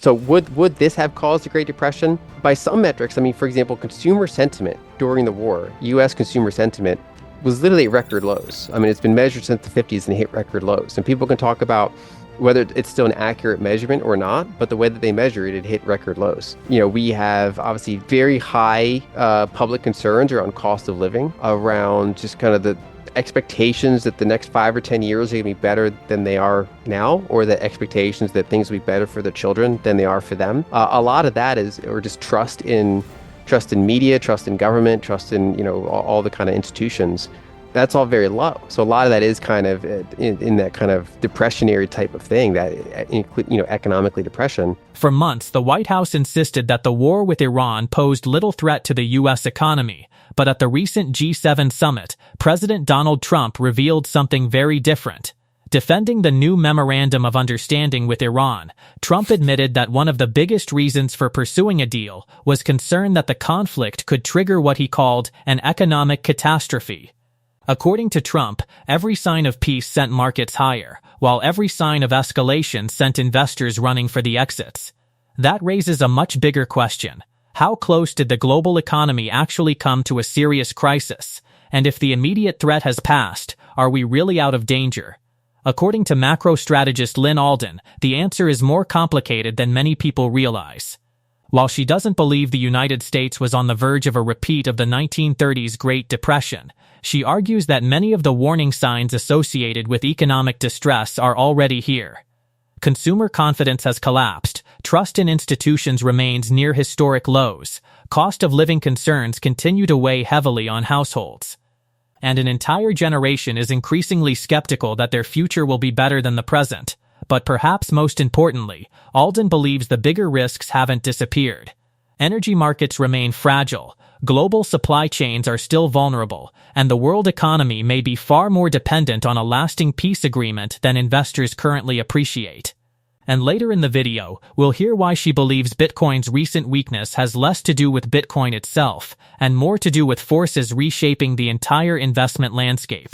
So would this have caused the Great Depression? By some metrics, I mean, for example, consumer sentiment during the war, U.S. consumer sentiment was literally at record lows. I mean, it's been measured since the 50s and hit record lows. And people can talk about whether it's still an accurate measurement or not, but the way that they measure it, it hit record lows. We have obviously very high public concerns around cost of living, around just kind of the expectations that the next 5 or 10 years are going to be better than they are now, or the expectations that things will be better for their children than they are for them. A lot of that is, or just trust in media, trust in government, trust in, all the kind of institutions. That's all very low. So a lot of that is kind of in that kind of depressionary type of thing, that, economically depression. For months, the White House insisted that the war with Iran posed little threat to the U.S. economy. But at the recent G7 summit, President Donald Trump revealed something very different. Defending the new Memorandum of Understanding with Iran, Trump admitted that one of the biggest reasons for pursuing a deal was concern that the conflict could trigger what he called an economic catastrophe. According to Trump, every sign of peace sent markets higher, while every sign of escalation sent investors running for the exits. That raises a much bigger question. How close did the global economy actually come to a serious crisis? And if the immediate threat has passed, are we really out of danger? According to macro strategist Lyn Alden, the answer is more complicated than many people realize. While she doesn't believe the United States was on the verge of a repeat of the 1930s Great Depression, she argues that many of the warning signs associated with economic distress are already here. Consumer confidence has collapsed, trust in institutions remains near historic lows, cost of living concerns continue to weigh heavily on households. And an entire generation is increasingly skeptical that their future will be better than the present. But perhaps most importantly, Alden believes the bigger risks haven't disappeared. Energy markets remain fragile, global supply chains are still vulnerable, and the world economy may be far more dependent on a lasting peace agreement than investors currently appreciate. And later in the video, we'll hear why she believes Bitcoin's recent weakness has less to do with Bitcoin itself, and more to do with forces reshaping the entire investment landscape.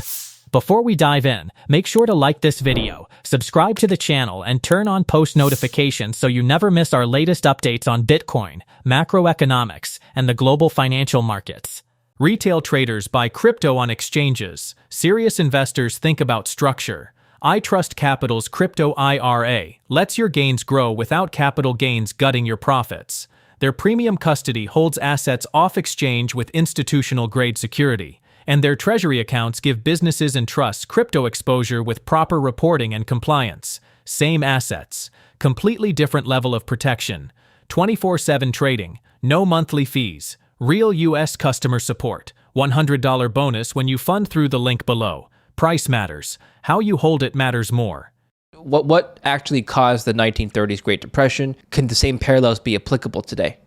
Before we dive in, make sure to like this video, subscribe to the channel, and turn on post notifications so you never miss our latest updates on Bitcoin, macroeconomics, and the global financial markets. Retail traders buy crypto on exchanges. Serious investors think about structure. iTrustCapital's Crypto IRA lets your gains grow without capital gains gutting your profits. Their premium custody holds assets off exchange with institutional-grade security, and their treasury accounts give businesses and trusts crypto exposure with proper reporting and compliance. Same assets, completely different level of protection, 24/7 trading, no monthly fees, real U.S. customer support, $100 bonus when you fund through the link below. Price matters. How you hold it matters more. What actually caused the 1930s Great Depression? Can the same parallels be applicable today?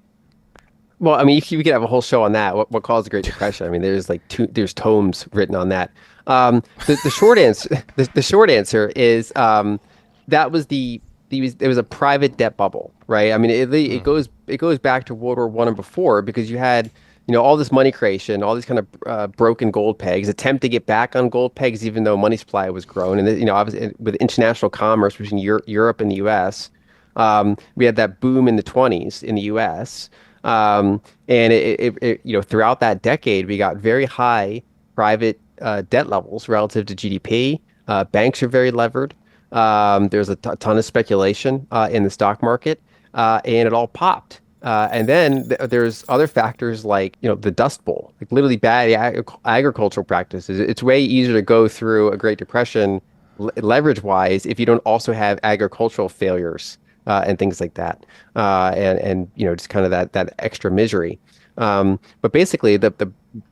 Well, I mean, you could have a whole show on that. What caused the Great Depression? I mean, there's tomes written on that. The short answer is that was it was a private debt bubble, right? I mean, it goes back to World War I and before, because you had all this money creation, all these kind of broken gold pegs, attempt to get back on gold pegs, even though money supply was grown, and obviously with international commerce between Europe and the U.S., we had that boom in the 20s in the U.S. And throughout that decade, we got very high private debt levels relative to GDP. Banks are very levered. There's a ton of speculation in the stock market, and it all popped. And then there's other factors like, the Dust Bowl, like literally bad agricultural practices. It's way easier to go through a Great Depression leverage-wise if you don't also have agricultural failures. And things like that, and just kind of that extra misery. But basically,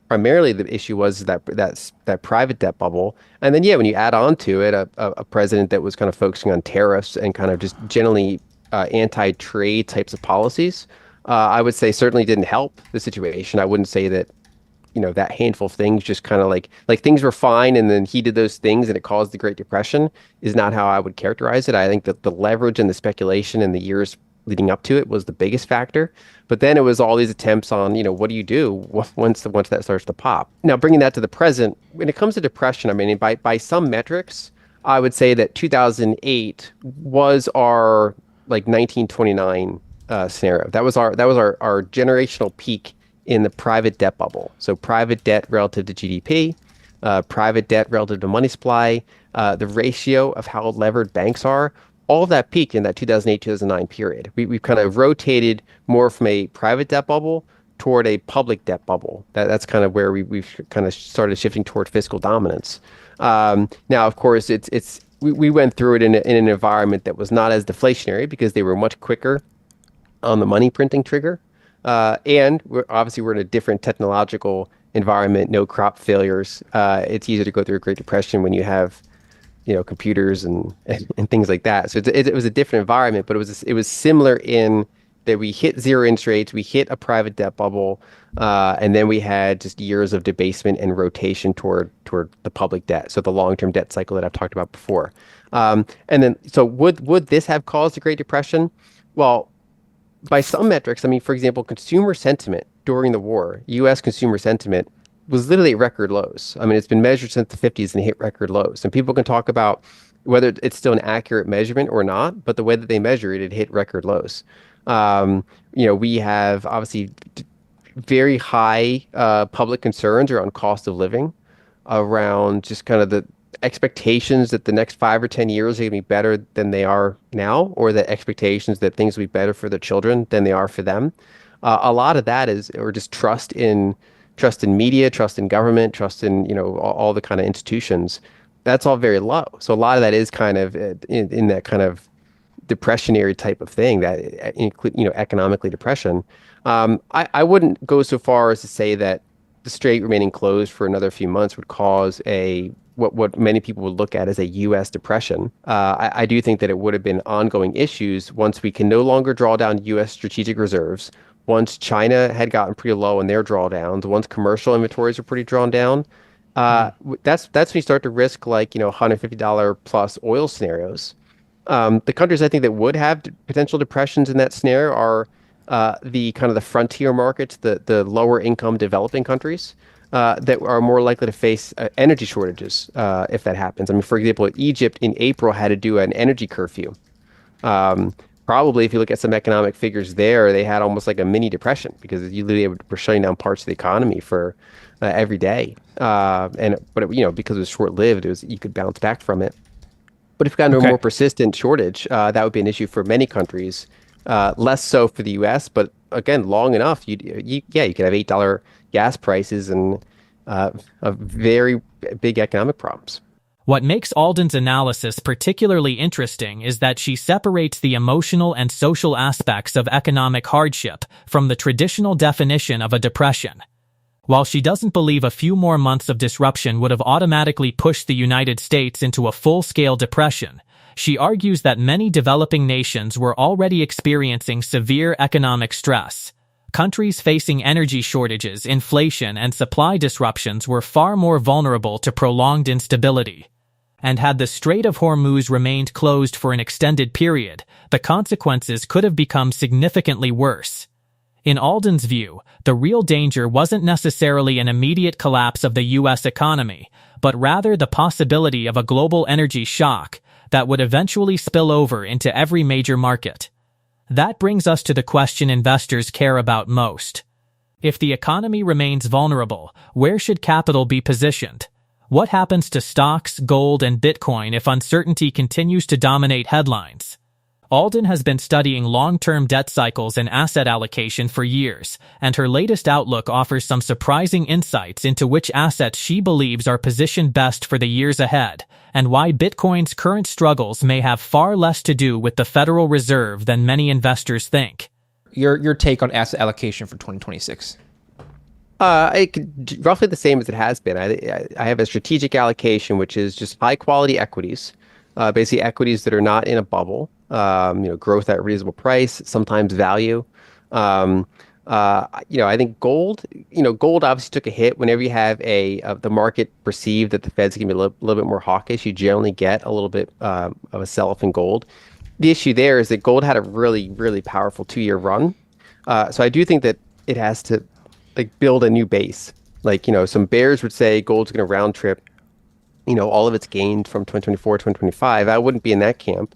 primarily the issue was that private debt bubble, and then when you add on to it a president that was kind of focusing on tariffs and kind of just generally anti-trade types of policies, I would say certainly didn't help the situation. I wouldn't say that that handful of things just kind of like things were fine and then he did those things and it caused the Great Depression is not how I would characterize it. I think that the leverage and the speculation in the years leading up to it was the biggest factor. But then it was all these attempts on, what do you do once that starts to pop? Now, bringing that to the present, when it comes to depression, I mean, by some metrics, I would say that 2008 was our like 1929 scenario. That was our generational peak in the private debt bubble. So private debt relative to GDP, private debt relative to money supply, the ratio of how levered banks are. All of that peaked in that 2008, 2009 period. We've kind of rotated more from a private debt bubble toward a public debt bubble. That's kind of where we've kind of started shifting toward fiscal dominance. Now, of course, we went through it in an environment that was not as deflationary because they were much quicker on the money printing trigger. And we're in a different technological environment, no crop failures. It's easier to go through a Great Depression when you have, computers and things like that. So it was a different environment, but it was similar in that we hit zero interest rates, we hit a private debt bubble, and then we had just years of debasement and rotation toward the public debt. So the long-term debt cycle that I've talked about before. And then, so would this have caused the Great Depression? Well, by some metrics, I mean, for example, consumer sentiment during the war, U.S. consumer sentiment was literally at record lows. I mean, it's been measured since the 50s and hit record lows. And people can talk about whether it's still an accurate measurement or not, but the way that they measure it, it hit record lows. We have obviously very high public concerns around cost of living, around just kind of the expectations that the next 5 or 10 years are going to be better than they are now, or the expectations that things will be better for their children than they are for them. A lot of that is, or just trust in media, trust in government, trust in, all the kind of institutions. That's all very low. So a lot of that is kind of in that kind of depressionary type of thing that include, economically depression. I wouldn't go so far as to say that the strait remaining closed for another few months would cause what many people would look at as a U.S. depression. I do think that it would have been ongoing issues once we can no longer draw down U.S. strategic reserves, once China had gotten pretty low in their drawdowns, once commercial inventories are pretty drawn down. That's when you start to risk like, $150 plus oil scenarios. The countries I think that would have potential depressions in that scenario are the kind of the frontier markets, the lower income developing countries that are more likely to face energy shortages if that happens. I mean, for example, Egypt in April had to do an energy curfew. Probably, if you look at some economic figures there, they had almost like a mini depression because you literally were shutting down parts of the economy for every day. But because it was short lived, you could bounce back from it. But if you got into a more persistent shortage, that would be an issue for many countries, less so for the U.S. But again, long enough, you could have $8 gas prices and very big economic problems. What makes Alden's analysis particularly interesting is that she separates the emotional and social aspects of economic hardship from the traditional definition of a depression. While she doesn't believe a few more months of disruption would have automatically pushed the United States into a full-scale depression, she argues that many developing nations were already experiencing severe economic stress. Countries facing energy shortages, inflation, and supply disruptions were far more vulnerable to prolonged instability. And had the Strait of Hormuz remained closed for an extended period, the consequences could have become significantly worse. In Alden's view, the real danger wasn't necessarily an immediate collapse of the U.S. economy, but rather the possibility of a global energy shock that would eventually spill over into every major market. That brings us to the question investors care about most. If the economy remains vulnerable, where should capital be positioned? What happens to stocks, gold, and Bitcoin if uncertainty continues to dominate headlines? Alden has been studying long-term debt cycles and asset allocation for years, and her latest outlook offers some surprising insights into which assets she believes are positioned best for the years ahead, and why Bitcoin's current struggles may have far less to do with the Federal Reserve than many investors think. Your take on asset allocation for 2026? Roughly the same as it has been. I have a strategic allocation, which is just high quality equities, basically equities that are not in a bubble, growth at a reasonable price, sometimes value. I think gold obviously took a hit whenever you have the market perceived that the Fed's going to be a little bit more hawkish. You generally get a little bit of a sell-off in gold. The issue there is that gold had a really, really powerful 2-year run. So I do think that it has to build a new base. Some bears would say gold's going to round trip, all of its gains from 2024, 2025. I wouldn't be in that camp.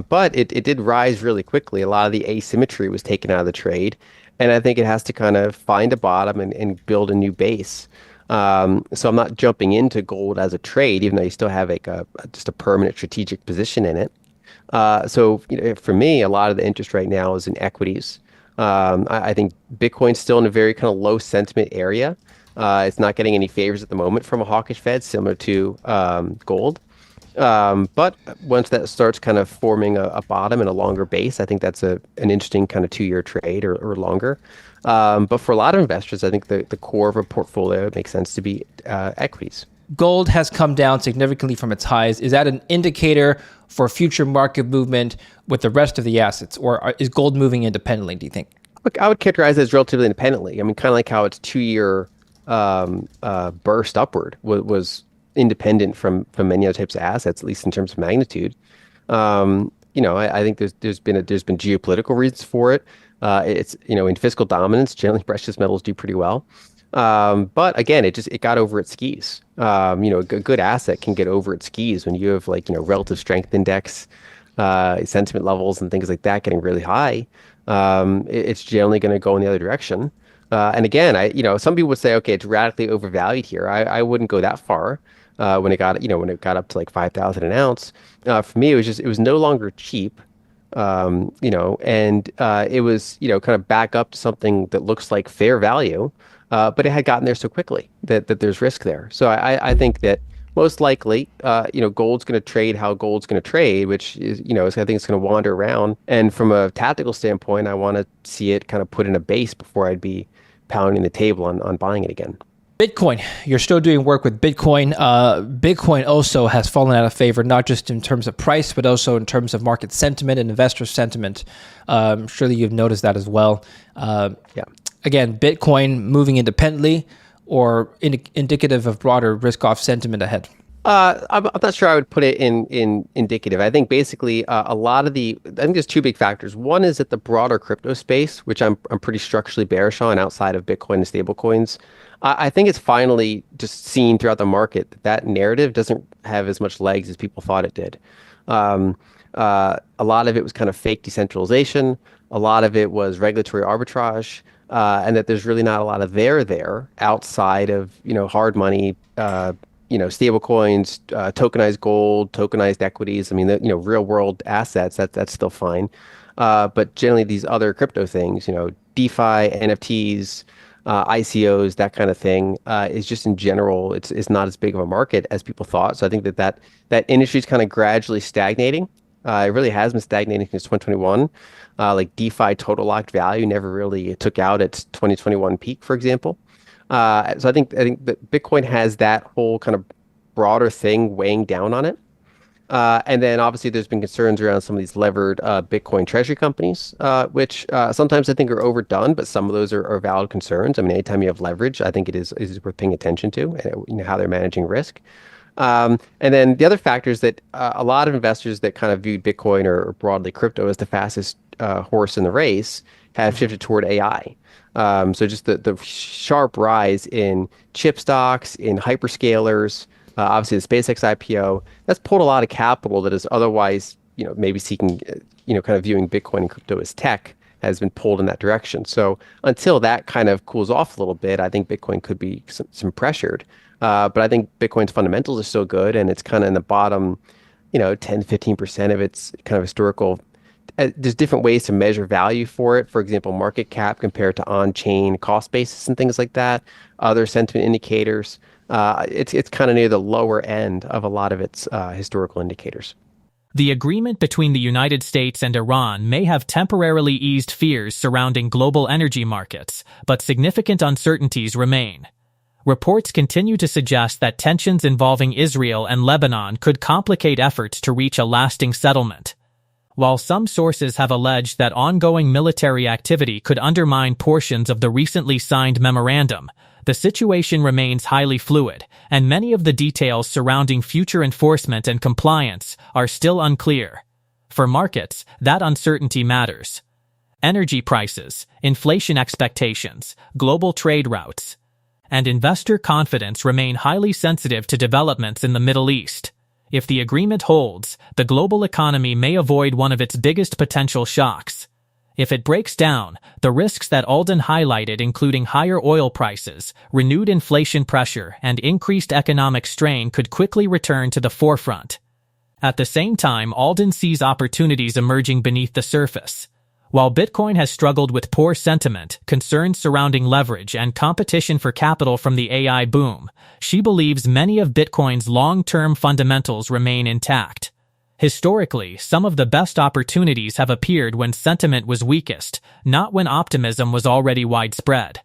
But it did rise really quickly. A lot of the asymmetry was taken out of the trade. And I think it has to kind of find a bottom and build a new base. So I'm not jumping into gold as a trade, even though you still have like just a permanent strategic position in it. So for me, a lot of the interest right now is in equities. I think Bitcoin's still in a very kind of low sentiment area. It's not getting any favors at the moment from a hawkish Fed, similar to gold. But once that starts kind of forming a bottom and a longer base, I think that's an interesting kind of 2-year trade or longer. But for a lot of investors, I think the core of a portfolio makes sense to be equities. Gold has come down significantly from its highs. Is that an indicator for future market movement with the rest of the assets, or is gold moving independently, do you think? Look, I would characterize it as relatively independently. I mean, kind of like how its 2-year burst upward was independent from many other types of assets, at least in terms of magnitude. I think there's been geopolitical reasons for it. It's in fiscal dominance, generally precious metals do pretty well. But again, it got over its skis. A good asset can get over its skis when you have relative strength index, sentiment levels and things like that getting really high. It's generally going to go in the other direction. And again, some people would say, okay, it's radically overvalued here. I wouldn't go that far. When it got up to like 5,000 an ounce, for me, it was no longer cheap. And it was, kind of back up to something that looks like fair value. But it had gotten there so quickly that there's risk there. So I think that most likely, gold's going to trade how gold's going to trade, which is, I think it's going to wander around. And from a tactical standpoint, I want to see it kind of put in a base before I'd be pounding the table on buying it again. Bitcoin, you're still doing work with Bitcoin. Bitcoin also has fallen out of favor, not just in terms of price, but also in terms of market sentiment and investor sentiment. Surely you've noticed that as well. Yeah. Again, Bitcoin moving independently or indicative of broader risk-off sentiment ahead? I'm not sure I would put it in indicative. I think basically I think there's two big factors. One is that the broader crypto space, which I'm pretty structurally bearish on outside of Bitcoin and stablecoins. I think it's finally just seen throughout the market that narrative doesn't have as much legs as people thought it did. A lot of it was kind of fake decentralization. A lot of it was regulatory arbitrage, and that there's really not a lot of there outside of hard money. Stable coins, tokenized gold, tokenized equities. I mean, real world assets, that's still fine. But generally these other crypto things, DeFi, NFTs, ICOs, that kind of thing, is just in general, it's not as big of a market as people thought. So I think that industry is kind of gradually stagnating. It really has been stagnating since 2021. Like DeFi total locked value never really took out its 2021 peak, for example. So I think that Bitcoin has that whole kind of broader thing weighing down on it. And then obviously there's been concerns around some of these levered Bitcoin treasury companies, which sometimes I think are overdone, but some of those are valid concerns. I mean, anytime you have leverage, I think it is worth paying attention to, how they're managing risk. And then the other factor is that a lot of investors that kind of viewed Bitcoin or broadly crypto as the fastest horse in the race have shifted toward AI. So just the sharp rise in chip stocks, in hyperscalers, obviously the SpaceX IPO, that's pulled a lot of capital that is otherwise, maybe seeking, kind of viewing Bitcoin and crypto as tech, has been pulled in that direction. So until that kind of cools off a little bit, I think Bitcoin could be some pressured. But I think Bitcoin's fundamentals are still good, and it's kind of in the bottom, 10-15% of its kind of historical. There's different ways to measure value for it. For example, market cap compared to on-chain cost basis and things like that. Other sentiment indicators. It's kind of near the lower end of a lot of its historical indicators. The agreement between the United States and Iran may have temporarily eased fears surrounding global energy markets, but significant uncertainties remain. Reports continue to suggest that tensions involving Israel and Lebanon could complicate efforts to reach a lasting settlement. While some sources have alleged that ongoing military activity could undermine portions of the recently signed memorandum, the situation remains highly fluid, and many of the details surrounding future enforcement and compliance are still unclear. For markets, that uncertainty matters. Energy prices, inflation expectations, global trade routes, and investor confidence remain highly sensitive to developments in the Middle East. If the agreement holds, the global economy may avoid one of its biggest potential shocks. If it breaks down, the risks that Alden highlighted, including higher oil prices, renewed inflation pressure, and increased economic strain, could quickly return to the forefront. At the same time, Alden sees opportunities emerging beneath the surface. While Bitcoin has struggled with poor sentiment, concerns surrounding leverage, and competition for capital from the AI boom, she believes many of Bitcoin's long-term fundamentals remain intact. Historically, some of the best opportunities have appeared when sentiment was weakest, not when optimism was already widespread.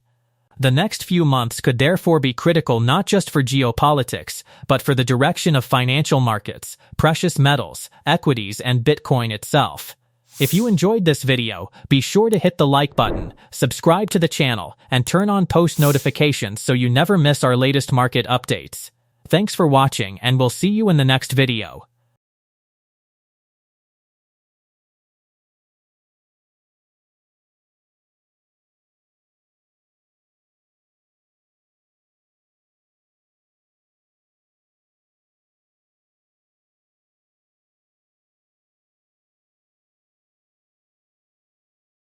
The next few months could therefore be critical not just for geopolitics, but for the direction of financial markets, precious metals, equities, and Bitcoin itself. If you enjoyed this video, be sure to hit the like button, subscribe to the channel, and turn on post notifications so you never miss our latest market updates. Thanks for watching, and we'll see you in the next video.